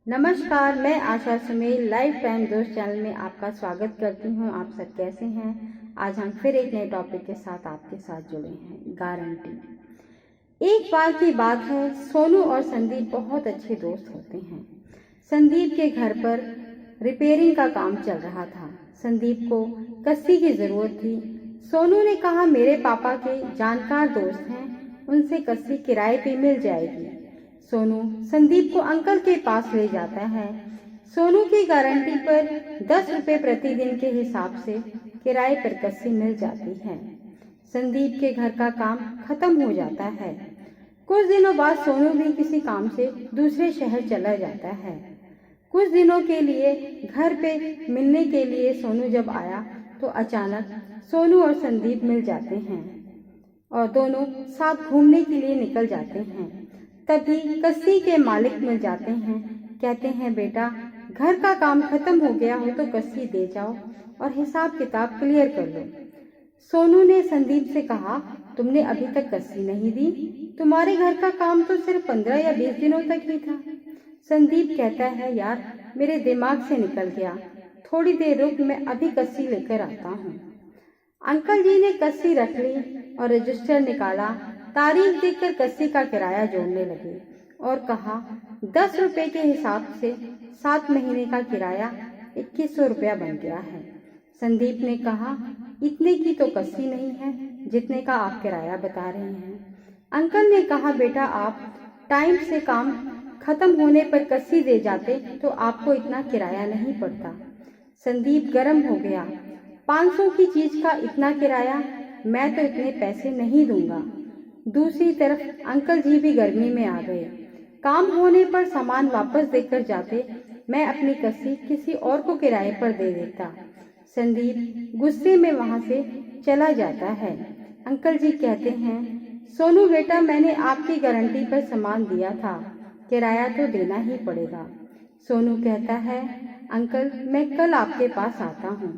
नमस्कार, मैं आशा Sumel life time दोस्त चैनल में आपका स्वागत करती हूं। आप सब कैसे हैं? आज हम फिर एक नए टॉपिक के साथ आपके साथ जुड़े हैं, गारंटी। एक बार की बात है, सोनू और संदीप बहुत अच्छे दोस्त होते हैं। संदीप के घर पर रिपेयरिंग का काम चल रहा था। संदीप को कस्सी की ज़रूरत थी। सोनू ने कहा, मेरे पापा के जानकार दोस्त हैं, उनसे कस्सी किराए पे मिल जाएगी। सोनू संदीप को अंकल के पास ले जाता है। सोनू की गारंटी पर 10 रुपये प्रतिदिन के हिसाब से किराए पर कस्सी मिल जाती है। संदीप के घर का काम खत्म हो जाता है। कुछ दिनों बाद सोनू भी किसी काम से दूसरे शहर चला जाता है। कुछ दिनों के लिए घर पे मिलने के लिए सोनू जब आया तो अचानक सोनू और संदीप मिल जाते हैं और दोनों साथ घूमने के लिए निकल जाते हैं। तभी कस्सी के मालिक मिल जाते हैं। कहते हैं, बेटा घर का काम खत्म हो गया हो तो कस्सी दे जाओ और हिसाब किताब क्लियर कर लो। सोनू ने संदीप से कहा, तुमने अभी तक कस्सी नहीं दी, तुम्हारे घर का काम तो सिर्फ 15 या 20 दिनों तक ही था। संदीप कहता है, यार मेरे दिमाग से निकल गया, थोड़ी देर रुक, मैं अभी कस्सी लेकर आता हूँ। अंकल जी ने कस्सी रख ली और रजिस्टर निकाला। तारीख देखकर कस्सी का किराया जोड़ने लगे और कहा, 10 रुपये के हिसाब से 7 महीने का किराया 2100 रुपया बन गया है। संदीप ने कहा, इतने की तो कस्सी नहीं है जितने का आप किराया बता रहे हैं। अंकल ने कहा, बेटा आप टाइम से काम खत्म होने पर कस्सी दे जाते तो आपको इतना किराया नहीं पड़ता। संदीप गर्म हो गया, 500 की चीज का इतना किराया, मैं तो इतने पैसे नहीं दूंगा। दूसरी तरफ अंकल जी भी गर्मी में आ गए। काम होने पर सामान वापस देकर जाते, मैं अपनी कस्सी किसी और को किराए पर दे देता। संदीप गुस्से में वहां से चला जाता है। अंकल जी कहते हैं, सोनू बेटा मैंने आपकी गारंटी पर सामान दिया था, किराया तो देना ही पड़ेगा। सोनू कहता है, अंकल मैं कल आपके पास आता हूँ।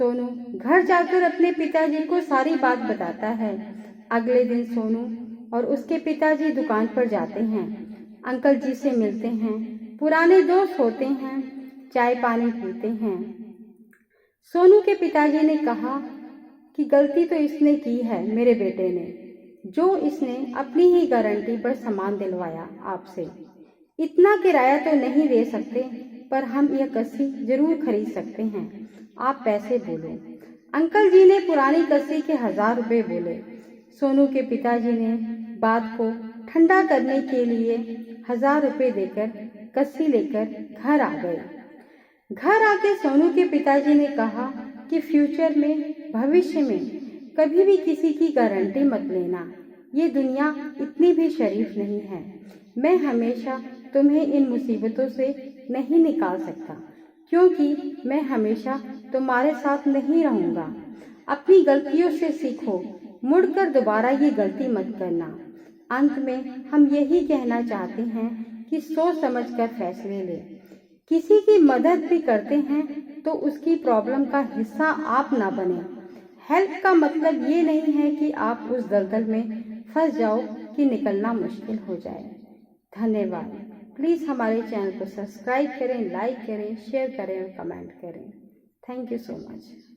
सोनू घर जाकर अपने पिताजी को सारी बात बताता है। अगले दिन सोनू और उसके पिताजी दुकान पर जाते हैं। अंकल जी से मिलते हैं, पुराने दोस्त होते हैं, चाय पानी पीते हैं। सोनू के पिताजी ने कहा कि गलती तो इसने की है मेरे बेटे ने, जो इसने अपनी ही गारंटी पर सामान दिलवाया आपसे। इतना किराया तो नहीं दे सकते, पर हम यह कस्सी जरूर खरीद सकते हैं, आप पैसे बोलो। अंकल जी ने पुरानी कस्सी के 1000 रुपये बोले। सोनू के पिताजी ने बात को ठंडा करने के लिए 1000 रुपये देकर कस्सी लेकर घर आ गए। घर आके सोनू के पिताजी ने कहा कि फ्यूचर में, भविष्य में कभी भी किसी की गारंटी मत लेना, ये दुनिया इतनी भी शरीफ नहीं है। मैं हमेशा तुम्हें इन मुसीबतों से नहीं निकाल सकता, क्योंकि मैं हमेशा तुम्हारे साथ नहीं रहूंगा। अपनी गलतियों से सीखो, मुड़कर दोबारा ये गलती मत करना। अंत में हम यही कहना चाहते हैं कि सोच समझकर फैसले ले। किसी की मदद भी करते हैं तो उसकी प्रॉब्लम का हिस्सा आप ना बने। हेल्प का मतलब ये नहीं है कि आप उस दलदल में फंस जाओ कि निकलना मुश्किल हो जाए। धन्यवाद। प्लीज़ हमारे चैनल को सब्सक्राइब करें, लाइक करें, शेयर करें और कमेंट करें। Thank you so much.